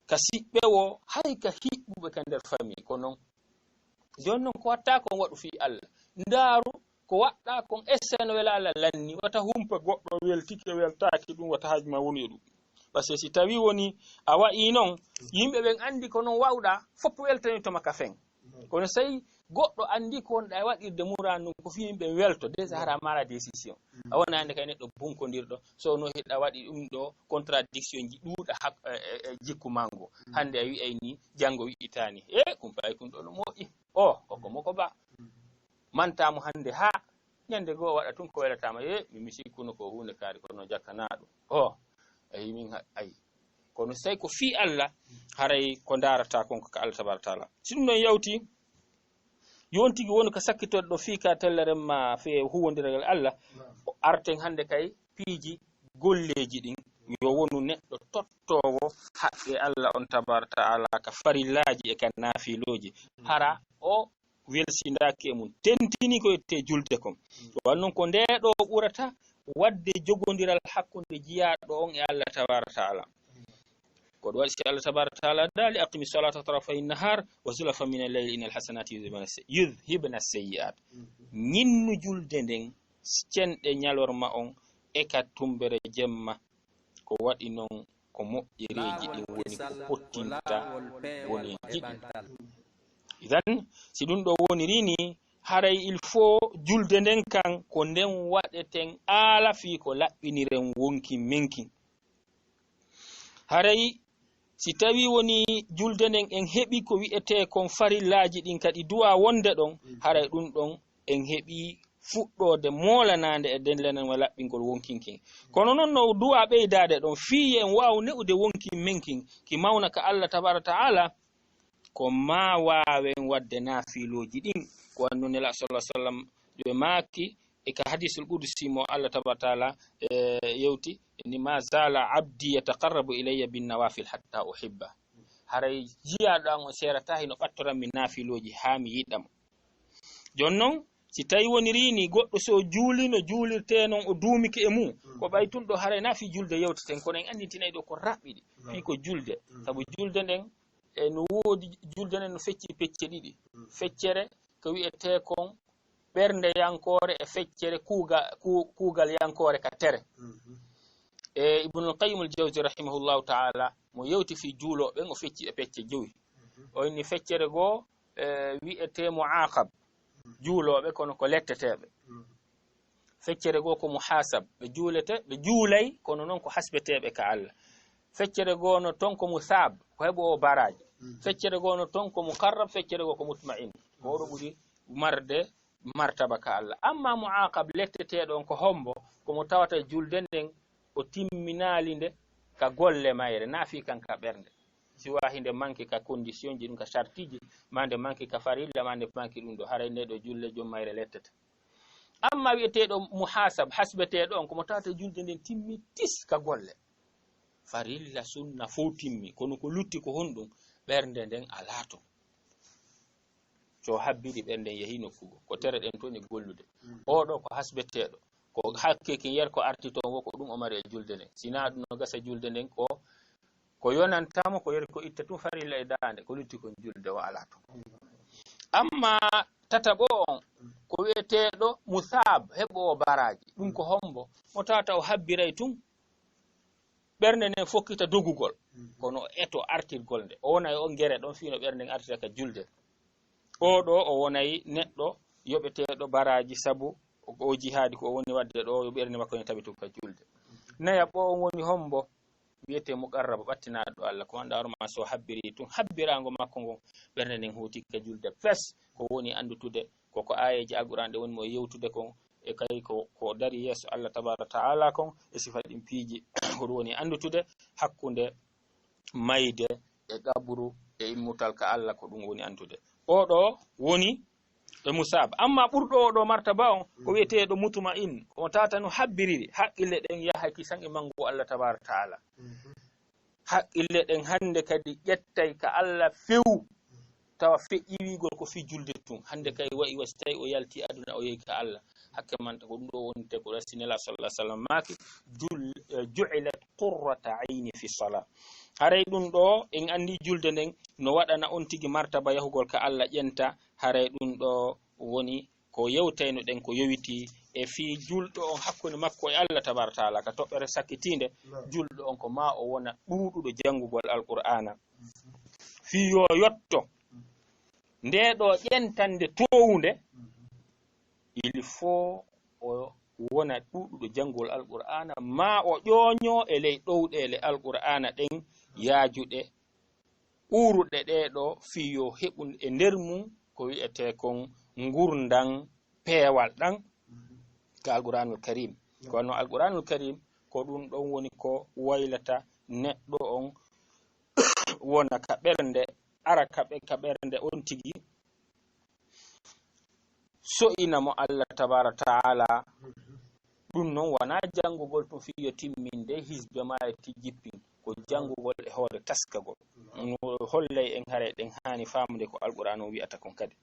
[SPEAKER 3] ka siɓɓe wo hay ka hiɓɓuɓe ka nder famille ko noon joni noon ko watta kon waɗu fi Allah ndaaru ko waɗɗa kon esseno wela Allah lanni wata humpa goɗɗo weltike weltaki ɗum wata haaju ma woni e ɗum par ce que si tawi woni a wa'i noon yimɓe ɓen andi ko noon wawɗa foppo weltani to maka fen kono sayi goɗɗo andi ko wonɗa e waɗirde muran ɗum ko fi yimɓe welto déjà hara mara décision a wona hande kay neɗɗo bunkodirɗo so no hiɗa waɗi ɗum ɗo contradiction ji ɗuuɗa jikku mango hande a wi'ay ni janggo wi'itani kumpay kum ɗo no moƴƴi koko moko ba mantamo hande ha ñande goo waɗa tun ko welatama mi sikkuno ko hunde kaari kono jakkana ɗum ayi min ayi kono say ko fi Allah haray ko darata konko ka Allah tabaraka taala si ɗum ɗon yawti yontigi woni ko sakkitoɗo ɗo fi ka tellere ma fe huwodiral Allah arten hande kay piiji golleji ɗin yo wonu neɗɗo tottowo haqqe Allah on tabaraka taala ka farillaji e ka naafiloji hara o welsindaki e mum tentini ko yette julde kon wannon ko ndeɗo ɓurata wadde jogodiral hakkunde jiyaɗo on e Allah tabaraka taala ko ɗo waɗi si Allah tabaraka taala dali aqimi salata tarafay nahar wa zulafa min al-layli innal hasanati yudhibna as-sayyi'at ñinnu julde nden cenɗe ñalorma on e ka tumbere jemma ko waɗi noon ko moƴƴereji ɗin woni ko pottinta woni jiɗi idan si ɗum ɗo woniri ni haray il faut julde nden kan ko nden waɗeten ala fi ko laɓɓiniren wonki menki haray si tawi woni julde nden en heɓi ko wi'ete kon farillaji ɗin kadi duwa wonde ɗon haray ɗum ɗon en heɓi fuɗɗode molanade e denlenen wa laɓɓingol wonkinkin kono noon no duwa ɓeydade ɗon fiye en waw ne'ude wonkin menkin ki mawna ka Allah tabaraka taala ko ma wawen wadde naafiloji ɗin ko wannu nela sallallahu alaihi wasallam ɓe maaki e ka hadisul qudsi mo Allah tabaraka taala yewti ni ma zala abdi yataqarrabu ilayya bin nawafil hatta uhibba haray jiyaɗo an o serata hino ɓattoranmi naafiloji ha mi yiɗamo jonnon si tawi woni rini goɗɗo so juuli no juulirte noon o duumiki e mum ko ɓaytunɗo haray na fi julde yewteten kono en andintinayi ɗo ko raɓɓiɗi fi ko julde sabu julde nden no woodi julde nden no fecci pecce ɗiɗi feccere ko wi'ete kon ɓernde yankore e feccere kuugal yankore ka tere e ibnul qayyim al jawzi rahimahullahu taala mo yewti fi juuloɓe o fecci e pecce jowi o inni feccere goo wi'ete muaqab juuloɓe kono ko letteteɓe feccere goo ko muhasab ɓe juulay kono noon ko hasbeteɓe ka Allah feccere goo no ton ko musab ko heɓo baraji feccere goo no ton ko mukarrab feccere goo ko mutma'in ko oɗo ɓuri marde martaba ka Allah amma muaqab letteteɗo on ko hombo komo tawata julde nden o timminali nde ka golle mayre naafi kan ka ɓernde siwa hinde manque ka condition ji ɗum ka chartiji mande manque ka farilla mande manque ɗum ɗo haray nde ɗo julle jom mayre lettete amma wi'eteɗo muhasab hasbeteɗo on komo tawata julde nden timmi tis ka golle farilla sunna fo timmi kono ko lutti ko honɗum ɓernde nden ala ton so habbiri ɓernden yehi nokkugo ko tere ɗen toon e gollude oɗo ko hasbeteɗo ko hakke kin yer ko arti toon wo ko ɗum o mari e julde nden sina ɗum no gasa julde nden ko yonantamo ko yeri ko itta tum farilla e dande ko lutti kon julde o ala toon amma tataɓo on ko wi'eteɗo musab heɓo baraji ɗum ko hombo mo tawata o habbiray tun ɓernde nden fokkita dogugol kono eto artirgol nde o wonay o gere ɗon fino ɓernde nden artita ka julde oɗo o wonay neɗɗo yoɓeteɗo baraji sabu o jihaadi ko o woni wadde ɗo yo ɓernde makko ne tabitu ka julde nayaɓo on woni hombo wiyete muqarraba ɓattinaɗo Allah ko anda horma so habbiri tun habbirago makko ngon ɓernde nden huuti ka julde fes ko woni andutude koko ayeji alquran ɗe woni mo yewtude kon e kay ko dari yeeso Allah tabaraka taala kon e sifa ɗin piiji ko woni andutude hakkunde mayde e qabru e immutal ka Allah ko ɗum woni andude oɗo woni e musab amma ɓurɗo oɗo martaba on ko wiyeteɗo mutma'in komo tawata no habbiriri haqqille ɗen yaha kisan e mangu Allah tabaraka taala haqqille ɗen hande kadi ƴettay ka Allah few tawa feƴƴiwigol ko fi julde tun hande kay wayi wasi tawi o yalti aduna o yehi ka Allah hakke manta ko ɗum ɗo wonte ko rasinela sallah sallam maki ju'ilat qurrata ayni fi salat haray ɗum ɗo en andi julde nden no waɗana on tigi martaba yahugol ka Allah ƴenta haray ɗum ɗo woni ko yewtayno ɗen ko yowiti e fi julɗo on hakkunde makko e Allah tabaraka taala ka toɓɓere sakkitinde julɗo on ko ma o wona ɗuuɗuɗo jangugol alqur'ana fi yo yotto nde ɗo ƴentande towunde il faut o wona ɗuuɗuɗo jangugol alqur'ana ma o ƴooño e ley ɗowɗele alqur'ana ɗen yaajuɗe uruɗe ɗeɗo fiyo heɓun e nder mum ko wi'ete kon ngurdan peewal ɗan ka alqur'anul karim ko no alqur'anul karim ko ɗum ɗon woni ko waylata neɗɗo on wona ka ɓernde ara ka ɓernde on tigi so ina mo Allah tabaraka taala ɗum noon wona jangugol to fiyo timminde hisbe ma e jippin ko jangugol e hoore taskagol hollay en hare ɗen hani famude ko alqur'an o wi'ata kon kadi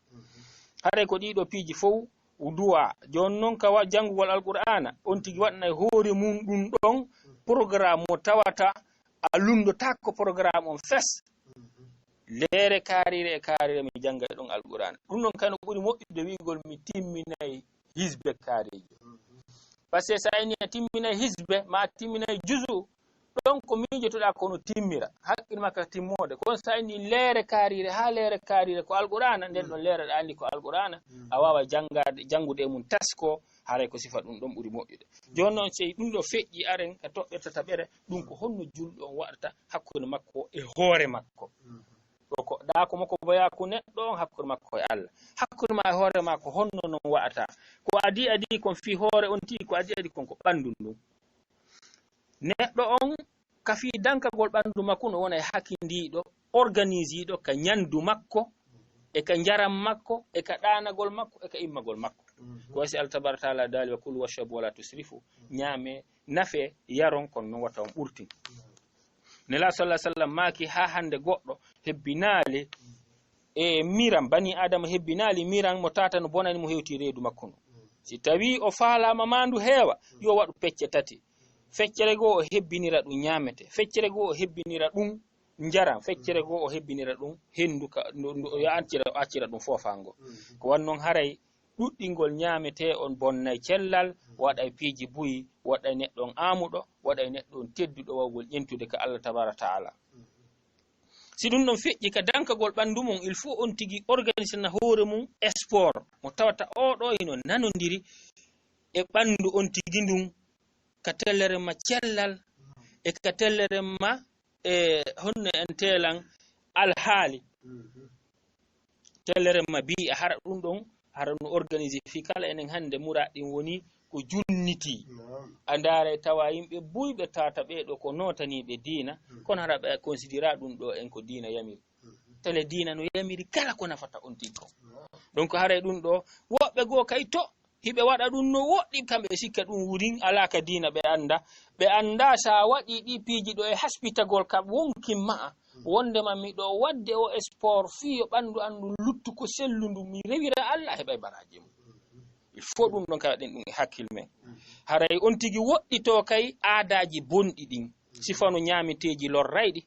[SPEAKER 3] hare ko ɗiɗo piiji fof duwa jon noon ka jangugol alqur'ana on tigi waɗnay hoore mum ɗum ɗon programme mo tawata a lundotako programme on fes leere kaarire e kaarire mi janga ɗon alqur'ana ɗum noon kano ɓuri moƴƴude wigol mi timminayi hisbe kaarijo par ce que sa ini a timminayi hisbe ma timminayi juzu ɗon ko miijotoɗa kono timmira haqqil makka timmode kono sa ini leere kaarire ha leere kaarire ko alqur'ana nden ɗon leere ɗa andi ko alqur'ana a wawa jangude mum tasko haray ko sifa ɗum ɗon ɓuri moƴƴude joni noon sey ɗum ɗo feƴƴi aren ka toɓɓerta taɓere ɗum ko honno julɗo on waɗata hakkude makko e hoore makko ko ɗa ko makko boyaku neɗɗo on hakkude makko e Allah hakkude ma e hoore ma ko honno non waɗata ko adi kon fi hoore on tigi ko adi kon ko ɓandu ndun neɗɗo on ka fi dankagol ɓandu makko no wona e hakkindiɗo organisiɗo ka ñandu makko e ka njaram makko e ka ɗanagol makko e ka immagol makko ko wasi Allah tabaraka taala dali wa kulu washrabu wala tusrifu ñaame nafe yaron kono non watta on ɓurtin nela sallah sallam maki ha hande goɗɗo hebbinaali e miram bani adama hebbinaali miram mo tata no bonani mo hewti reedu makko no si tawi o faalama mandu heewa yo waɗu pecce tati feccere goo o hebbinira ɗum ñamete feccere goo o hebbinira ɗum njaram feccere goo o hebbinira ɗum hendu yo accira ɗum fofango ko wan noon haray ɗuɗɗingol ñaamete on bonnay cellal waɗay piiji buyi waɗay neɗɗon amuɗo waɗay neɗɗon tedduɗo wawgol ƴentude ka Allah tabaraka taala si ɗum ɗon feƴƴi ka dankagol ɓanndu mum il faut on tigi organise na hoore mum sport mo tawata oɗo hino nanodiri e ɓanndu on tigi ndun ka tellere ma cellal e ka tellere ma e honno en teelan alhaali tellere ma bi a hara ɗum ɗon hara no organise fi kala enen hannde muraɗin woni ko junniti a ndaara tawa yimɓe buyɓe tata ɓeeɗo ko notaniɓe diina kono hara ɓe considéra ɗum ɗo en ko diina yamiri tele diina no yamiri kala ko nafata on tigi ko donc haray ɗum ɗo woɓɓe goo kay to hiɓe waɗa ɗum no woɗɗi kamɓe sikka ɗum wurin ala ka diina ɓe anda sa waɗi ɗi piiji ɗo e haspitagol kam wonkin ma'a wondema miɗo wadde o sport fiyo ɓanndu anndu luttu ko sellundu mi rewira Allah heɓay baraji mum il faut ɗum ɗon kawaɗen ɗum e hakkille men haray on tigi woɗɗito kay aadaji bonɗi ɗin sifano ñaameteji lorrayɗi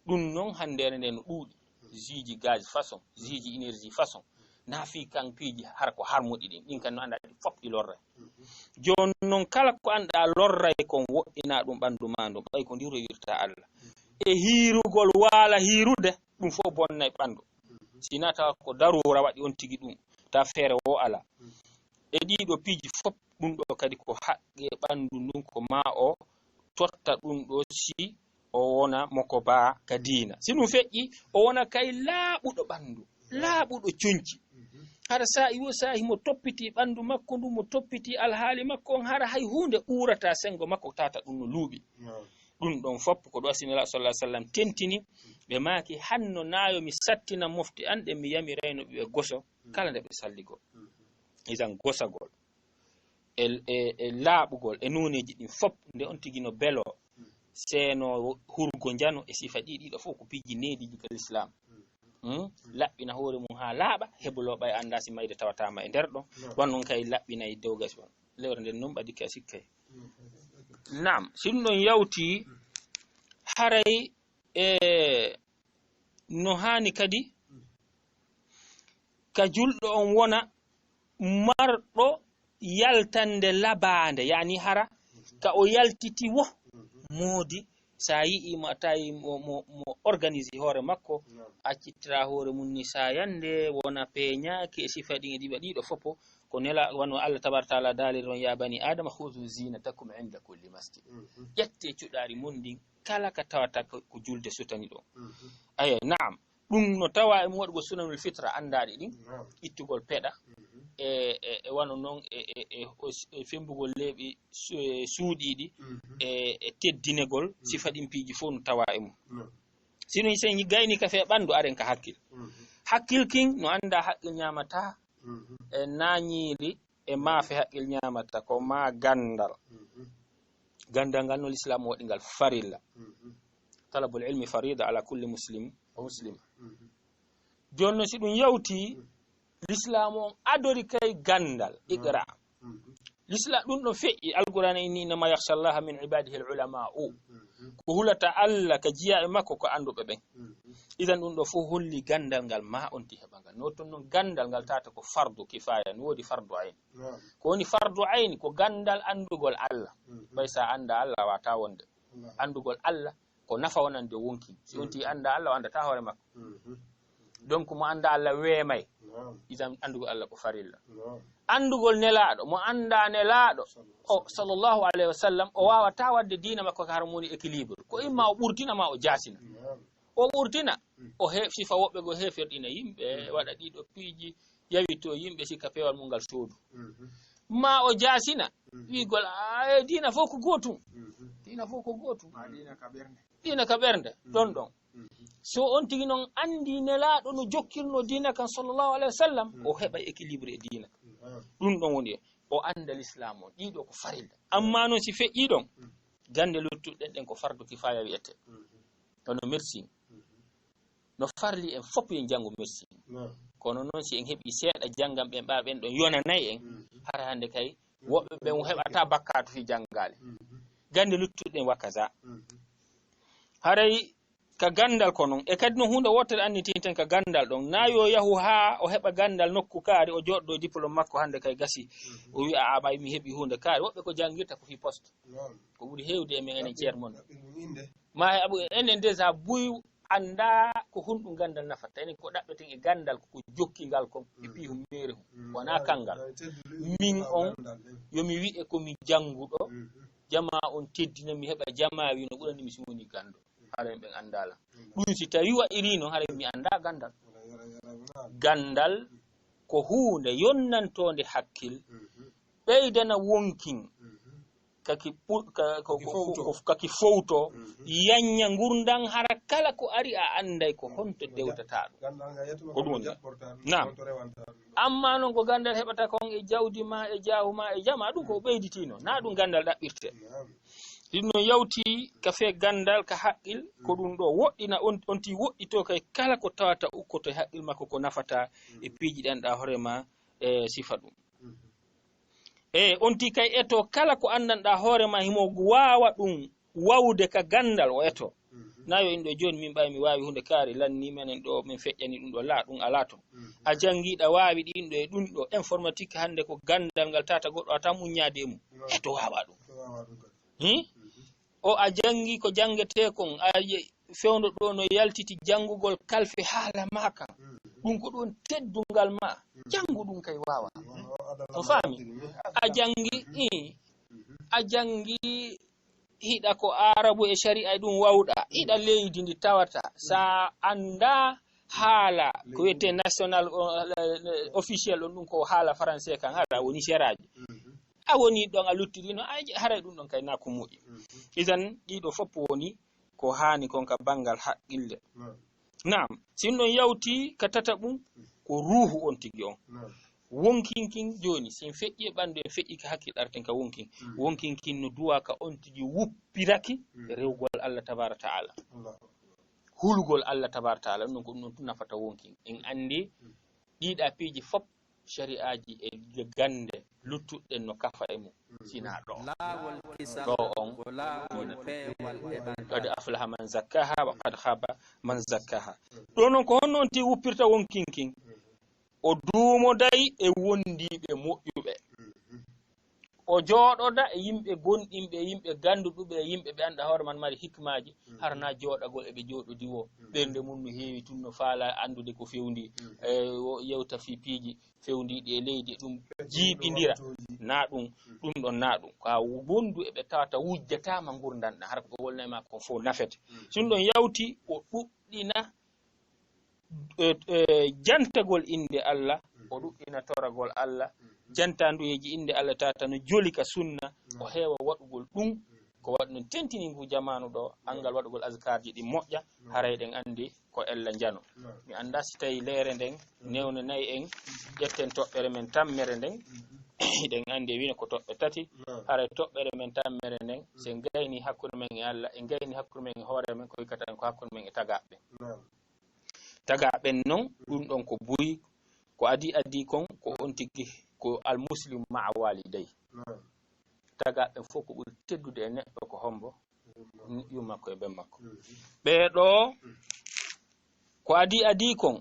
[SPEAKER 3] ɗum noon handere nde no ɗuuɗi jiji gaz façon jiji énergie façon naafi kan piiji har ko harmuɗi ɗin kan no anda ɗi fof ɗi lorray joni noon kala ko anda lorray kon woɗɗina ɗum ɓanndu ma ɗum ɓay ko ndi rewirta Allah e hiirugol waala hiirude ɗum fof bonnay ɓanndu sina tawa ko darura waɗi on tigi ɗum ta feere wo ala e ɗiɗo piiji fof ɗum ɗo kadi ko haqqe ɓanndu ndun ko ma o totta ɗum ɗo si o wona moko ba ka diina si ɗum feƴƴi o wona kay laaɓuɗo ɓanndu laaɓuɗo coñci hara sa'i wo sa'i mo toppiti ɓanndu makko ndu mo toppiti alhaali makko on hara hay hunde ɓuurata sengo makko tata ɗum no luuɓi ɗum ɗon fopp ko ɗo asinila sallah sallam tentini ɓe maaki hanno naayo mi sattina mofti an ɗe mi yamirayno ɓe goso kala nde ɓe salligol isan gosagol e laaɓugol e nuuneji ɗin fopp nde on tigi no belo seeno hurgo njano e sifa ɗiɗo fof ko piiji neediji ka l'islam laɓɓina hoore mum ha laaɓa heɓoloɓa e anda si mayde tawatama e nder ɗon wan noon kay laɓɓinayi dow gas on lewre nden noon ɓadike a sikkay nam si ɗum ɗon yawti haray no hani kadi ka julɗo on wona marɗo yaltande labande yani hara ka o yaltiti wo moodi sa yi'imo a tawi mo organise hoore makko accittira hoore mum ni sa yande wona peñaki e sifa ɗin e ɗiɓa ɗiɗo foppo ko nela wano Allah tabaraka taala daalir on ya bani adama huzu zinatakum inda kulli masjid ƴette cuɗari mon ndin kala ka tawata ko julde sutani ɗo aya naam ɗum no tawa e mo waɗugo sunanul fitra andaɗi ɗin ittugol peɗa e wano noon e fembugol leeɓi suuɗiɗi e teddinegol sifa ɗin piiji fof no tawa e mum sino sen gayni ka fe ɓanndu aren ka hakkil kin no anda haqqil ñamata e nañiri e maafe haqqil ñamata ko ma gandal ngal no l'islam waɗi ngal farilla talabul ilmi farida ala kulli muslim wa muslima joni noon si ɗum yawti l'islam on adori kay gandal iqra l'islam ɗum ɗon feƴƴi alqur'ana inni innama yakhsha allaha min ibadihi al ulama'u ko hulata Allah ka jiya e makko ko anduɓe ɓen idan ɗum ɗo fof holli gandal ngal ma onti heɓa ngal no ton noon gandal ngal tata ko fardu kifaya no wodi fardu ayn ko woni fardu ayn ko gandal andugol Allah bay sa anda Allah wata wonde andugol Allah ko nafa wonande wonki si onti anda Allah o andata hoore makko donc mo anda Allah weemay idan andugol Allah ko farilla andugol nelaɗo mo anda nelaɗo o sallallahu alayhi wa sallam o wawata wadde diina makko ko harmoni équilibre ko imma o ɓurtina ma o jasina o ɓurtina o sifa woɓɓe go hefirɗina yimɓe waɗa ɗiɗo piiji yawito yimɓe sikka pewal mum ngal soodu ma o jasina wigol diina fof ko gotum diina fof ko gotum diina ka ɓernde ɗon ɗon so on tigi noon andi nelaɗo no jokkirno diina kan sallallahu alayhi wa sallam o heɓa équilibre e diina ɗum ɗon woni o anda l'islam on ɗiɗo ko farilla amma noon si feƴƴi ɗon gande luttuɗen ɗen ko fardu kifaya wiyete kono merci no farli en fopp en janngo merci kono noon si en heɓi seeɗa janngam ɓen ɓaɓen ɗon yonanayi en hara hande kay woɓɓe ɓen heɓata bakkatu fi janngale gande luttuɗen wakaza haray ka gandal ko non e kadi no hunde wotere anniti ten ka gandal ɗon na yo yahu ha o heɓa gandal nokku kaari o joɗɗo diplôme makko hande kay gasi o wi a ɓay mi heɓi hunde kaari woɓɓe ko janggirta ko fi poste ko ɓuri hewde e men enen ceermon ma enen déjà buy anda ko hunɗum gandal nafatta enen ko ɗaɓɓeten e gandal koko jokkingal kon e piihum meeri hum wona kangal min on yomi wi'e komi jannguɗo jama on teddina mi heɓa jama wi no ɓurani mi so woni gando haren ɓen andala ɗum si tawi waɗiri noon haren mi anda gandal gandal ko hunde yonnantode hakkil ɓeydana wonkin kaki fowto yanya gurdan hara kala ko ari a anday ko honto dewtata ɗum ko ɗum woni nam amma noon ko gandal heɓata kon e jawdi ma e jaahu ma e jama ɗum ko ɓeyditino na ɗum gandal ɗaɓɓirte ɗum no yawti ka fe gandal ka haqqil ko ɗum ɗo woɗɗina on ti woɗɗito kay kala ko tawata ukkoto e haqqil makko ko nafata e piiji ɗanɗa hoorema e sifa ɗum e on ti kay eto kala ko andanɗa hoorema himo wawa ɗum wawde ka gandal o eto nayo in ɗo joni min ɓawi mi wawi hunde kaari lanni menen ɗo min feƴƴani ɗum ɗo la ɗum ala to a jangiɗa wawi ɗin ɗo e ɗum ɗo informatique hande ko gandal ngal tata goɗɗo ata muññade e mum eto wawa ɗum o a jangi ko jangete kon a fewndo ɗo no yaltiti jangugol kalfe haala ma kan ɗum ko ɗon teddungal ma jangu ɗum kay wawa o faami a jangi hiɗa ko arabu e sharia ɗum wawɗa hiɗa leydi ndi tawata sa anda haala ko wiyete national officiel ɗon ɗum ko haala français kan hara woni seraji a woni ɗon a luttirino haray ɗum ɗon kay na ko moƴƴi isan ɗiɗo fopp woni ko hani kon ka bangal haqqille nam sin ɗon yawti ka tataɓum ko ruhu on tigi on wonkinkin joni sin feƴƴi e ɓandu en feƴƴi ka hakkil arten ka wonkinkin no duwa ka on tigi wuppiraki rewgol Allah tabara ta'ala hulgol Allah tabara ta'ala ɗum ko ɗum nafata wonkin en andi ɗiɗa piiji fop shari'aji e gande luttuɗen no kafa e mum sina ɗo on qad aflaha man zakkaha wa qad khaba man zakkaha ɗo noon ko honno on ti wuppirta wonkinkin o duumoday e wondiɓe moƴƴuɓe o jooɗoda e yimɓe gonɗinɓe e yimɓe ganduɗuɓe e yimɓe ɓe anda hoore man mari hikmaji harna jooɗagol eɓe jooɗodi wo ɓernde mum no heewi tun no faala andude ko fewndi yewta fi piiji fewndiɗi e leydi ɗum jiiɓidira na ɗum ɗon na ɗum ka wondu eɓe tawata wujjatama gurdanɗa har ko wolnayma ko fof nafete sun ɗon yawti o ɗuɗɗina jantagol inde Allah o ɗuɗɗina toragol Allah jantanduyeji inde Allah tata no joli ka sunna o heewa waɗugol ɗum ko waɗi non tentinigu jamanu ɗo angal waɗugol azkarji ɗi moƴƴa haray ɗen andi ko ella jano mi anda si tawi leere nden newne nayi en ƴetten toɓɓere men tammere nden ɗen andi wina ko toɓɓe tati haray toɓɓere men tammere nden sen gayni hakkude men e Allah en gayni hakkude men e hoore men ko wikkata en ko hakkude men e tagaɓe tagaɓen noon ɗum ɗon ko buyi ko adi kon ko on tigi ko almuslimu ma'a waliday tagaɓen fof ko ɓuri teddude e neɗɗo ko hombo yummakko e ben makko ɓeɗo ko adi kon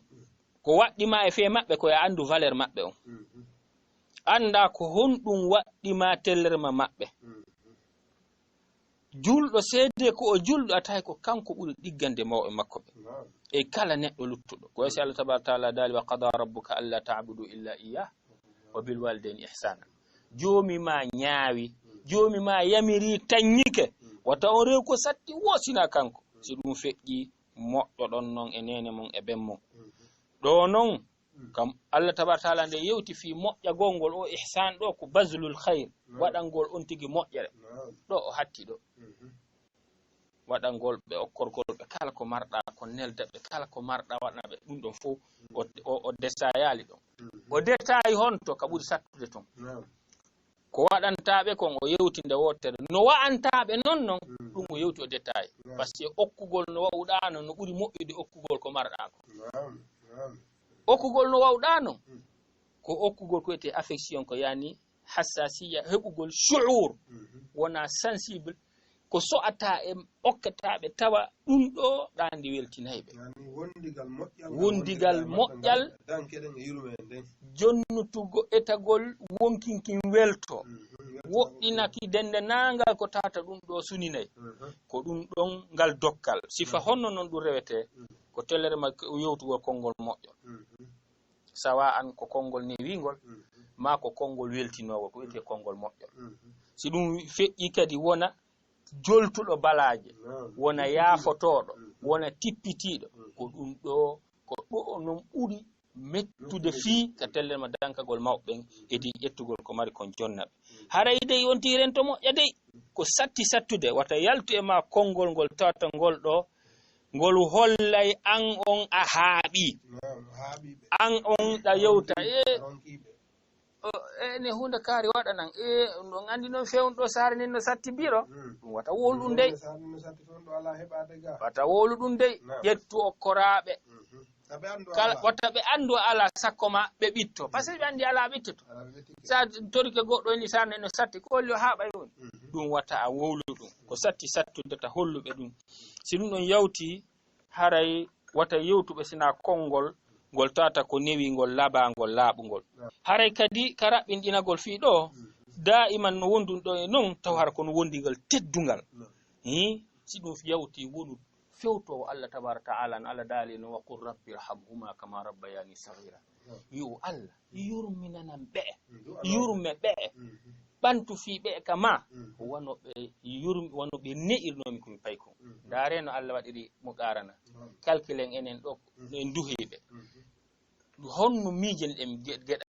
[SPEAKER 3] ko waɗɗima e fe maɓɓe koye andu valeur maɓɓe on anda ko honɗum waɗɗima tellerma maɓɓe julɗo seede ko o julɗo atay ko kanko ɓuri ɗiggande mawɓe makko ɓe e kala neɗɗo luttuɗo ko yasi Allah tabaraka taala dali wa qada rabbuka alla ta'budu illa iyyah wa bil walidayni ihsana joomi ma ñaawi joomi ma yamiri taññike wata on rew ko satti wosina kanko si ɗum feƴƴi moƴƴo ɗon noon e nene mum e ben mum ɗo noon kam Allah tabaraka taala nde yewti fi moƴƴagol ngol o ihsan ɗo ko bazlul khayr waɗangol on tigi moƴƴere ɗo o hatti ɗo waɗangol ɓe okkorgol ɓe kala ko marɗa ko nelda ɓe kala ko marɗa waɗnaɓe ɗum ɗon fof o desayali ɗon o detayi honto ka ɓuri sattude ton ko waɗantaɓe kon o yewti nde wotere no wa'antaɓe non ɗum o yewti o detayi par ce que okkugol no wawɗano no ɓuri moƴƴude okkugol ko marɗa ko okkugol no wawɗano ko okkugol ko wiyete affection ko yani hassasiya heɓugol shu'ur wona sensible ko so'ata e okkataɓe tawa ɗum ɗo ɗandi weltinayɓe wondigal moƴƴal jonnutugo etagol wonkinkin welto woɗɗinaki dendenangal ko tata ɗum ɗo suninay ko ɗum ɗon ngal dokkal sifa honno noon ɗum rewete ko tellere ma yewtugol konngol moƴƴol sawa an ko konngol newingol ma ko konngol weltinowol ko wiyete konngol moƴƴol si ɗum feƴƴi kadi wona joltuɗo balaje wona yaafotoɗo wona tippitiɗo ko ɗum ɗo ko ɗo non ɓuri mettude fii ka tellere ma dankagol mawɓen edi ƴettugol ko mari kon jonnaɓe haray dey wonti rento moƴƴa dey ko satti sattude wata yaltu e ma konngol ngol tawata ngol ɗo ngol hollay an on a haaɓi an on ɗa yewta ne hunde kaari waɗanan ɗon andi noon fewnɗo saare nin no satti biro ɗum wata wolu ɗum dey wata wolu ɗum dey ƴettu okkoraɓe kala wata ɓe andu ala sakko ma ɓe ɓitto par ce que ɓe andi ala ɓittoto sa torike goɗɗo ni sarne no satti ko holli o haaɓa yoni ɗum wata a wowlu ɗum ko satti sattudata holluɓe ɗum si ɗum ɗon yawti haray wata yewtuɓe sina konngol ngol tata ko newingol labangol laaɓugol haray kadi ka raɓɓinɗinagol fii ɗo daiman no wondun ɗo e non taw hara kono wondigal teddungal si ɗum yawti wonu fewtowo Allah tabaraka ta'ala no Allah daali no wa qul rabbi irhamhuma kama rabbayani saghira yo Allah yurminanan ɓe yurme ɓe ɓantu fii ɓe kama wono ɓe wono ɓe ne'irnomi komi pay kon ndaare no Allah waɗiri mo qarana calculen enen ɗo en duhiɓe honno miijen ɗen geɗa